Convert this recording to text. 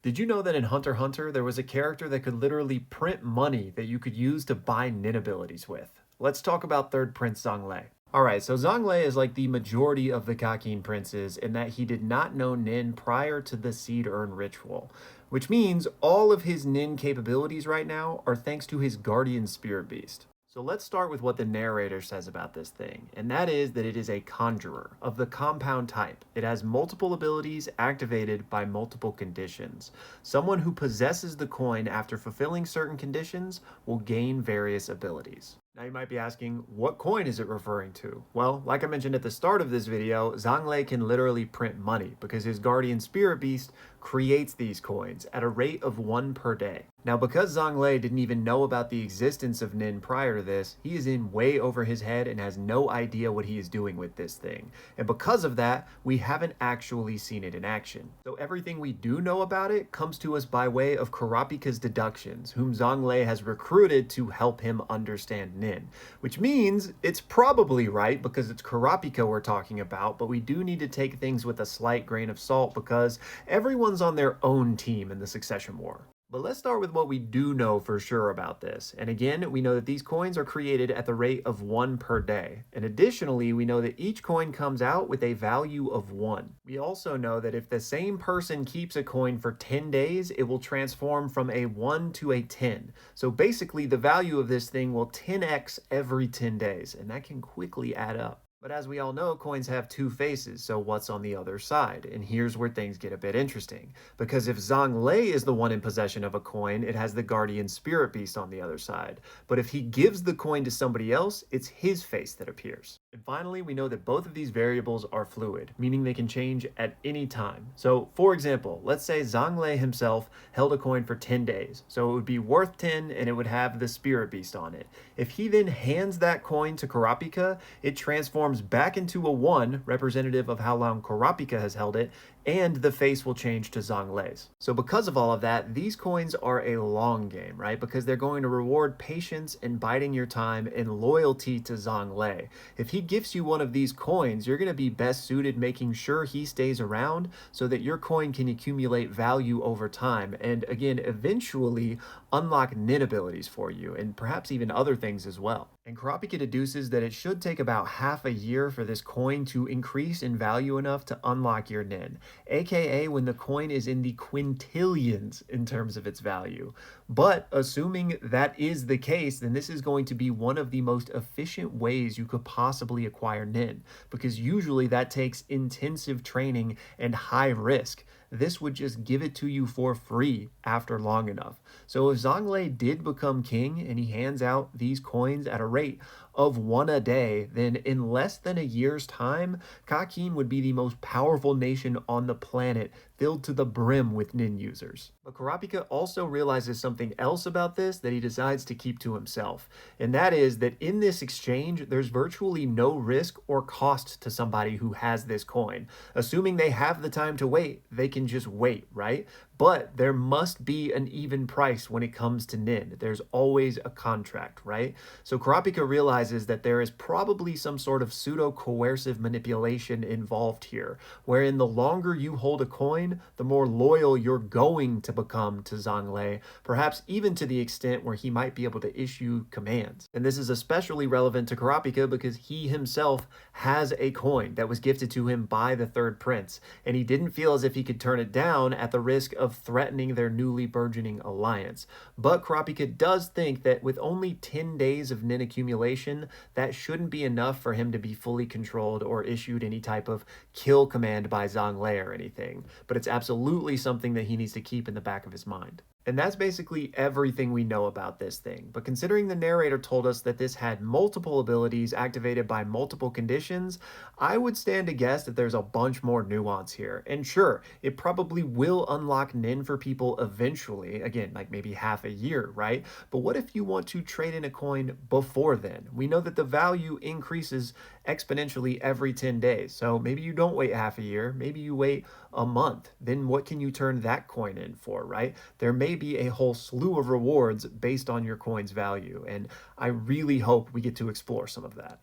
Did you know that in Hunter x Hunter, there was a character that could literally print money that you could use to buy Nen abilities with? Let's talk about third Prince Zhang Lei. Alright, so Zhang Lei is like the majority of the Kakin princes in that he did not know Nen prior to the Seed Urn ritual, which means all of his Nen capabilities right now are thanks to his guardian spirit beast. So let's start with what the narrator says about this thing, and that is that it is a conjurer of the compound type. It has multiple abilities activated by multiple conditions. Someone who possesses the coin after fulfilling certain conditions will gain various abilities. Now you might be asking, what coin is it referring to? Well, like I mentioned at the start of this video, Zhang Lei can literally print money because his guardian spirit beast creates these coins at a rate of one per day. Now, because Zhang Lei didn't even know about the existence of Nen prior to this, he is in way over his head and has no idea what he is doing with this thing. And because of that, we haven't actually seen it in action. So everything we do know about it comes to us by way of Kurapika's deductions, whom Zhang Lei has recruited to help him understand Nen. Which means it's probably right because it's Kurapika we're talking about, but we do need to take things with a slight grain of salt because everyone's on their own team in the Succession War. But let's start with what we do know for sure about this. And again, we know that these coins are created at the rate of one per day. And additionally, we know that each coin comes out with a value of one. We also know that if the same person keeps a coin for 10 days, it will transform from a 1 to a 10. So basically, the value of this thing will 10x every 10 days, and that can quickly add up. But as we all know, coins have two faces, so what's on the other side? And here's where things get a bit interesting. Because if Zhang Lei is the one in possession of a coin, it has the guardian spirit beast on the other side. But if he gives the coin to somebody else, it's his face that appears. And finally, we know that both of these variables are fluid, meaning they can change at any time. So, for example, let's say Zhang Lei himself held a coin for 10 days. So it would be worth 10 and it would have the spirit beast on it. If he then hands that coin to Kurapika, it transforms back into a 1, representative of how long Kurapika has held it, and the face will change to Zhang Lei's. So because of all of that, these coins are a long game, right? Because they're going to reward patience and biding your time and loyalty to Zhang Lei. If he gifts you one of these coins, you're going to be best suited making sure he stays around so that your coin can accumulate value over time and again, eventually unlock Nen abilities for you and perhaps even other things as well. And Kurapika deduces that it should take about half a year for this coin to increase in value enough to unlock your Nen, aka when the coin is in the quintillions in terms of its value. But assuming that is the case, then this is going to be one of the most efficient ways you could possibly acquire Nen, because usually that takes intensive training and high risk. This would just give it to you for free after long enough. So if Zhang Lei did become king and he hands out these coins at a rate of one a day, then in less than a year's time, Kakin would be the most powerful nation on the planet, filled to the brim with Nen users. But Kurapika also realizes something else about this that he decides to keep to himself, and that is that in this exchange, there's virtually no risk or cost to somebody who has this coin. Assuming they have the time to wait, they can just wait, right? But there must be an even price when it comes to Nen. There's always a contract, right? So Kurapika realizes that there is probably some sort of pseudo-coercive manipulation involved here, wherein the longer you hold a coin, the more loyal you're going to become to Zhang Lei, perhaps even to the extent where he might be able to issue commands. And this is especially relevant to Kurapika because he himself has a coin that was gifted to him by the third prince, and he didn't feel as if he could turn it down at the risk of threatening their newly burgeoning alliance. But Kurapika does think that with only 10 days of Nen accumulation, that shouldn't be enough for him to be fully controlled or issued any type of kill command by Zhang Lei or anything. But it's absolutely something that he needs to keep in the back of his mind. And that's basically everything we know about this thing. But considering the narrator told us that this had multiple abilities activated by multiple conditions, I would stand to guess that there's a bunch more nuance here. And sure, it probably will unlock Nen for people eventually, again, like maybe half a year, right? But what if you want to trade in a coin before then? We know that the value increases exponentially every 10 days. So maybe you don't wait half a year, maybe you wait a month. Then what can you turn that coin in for, right? There may be a whole slew of rewards based on your coin's value, and I really hope we get to explore some of that.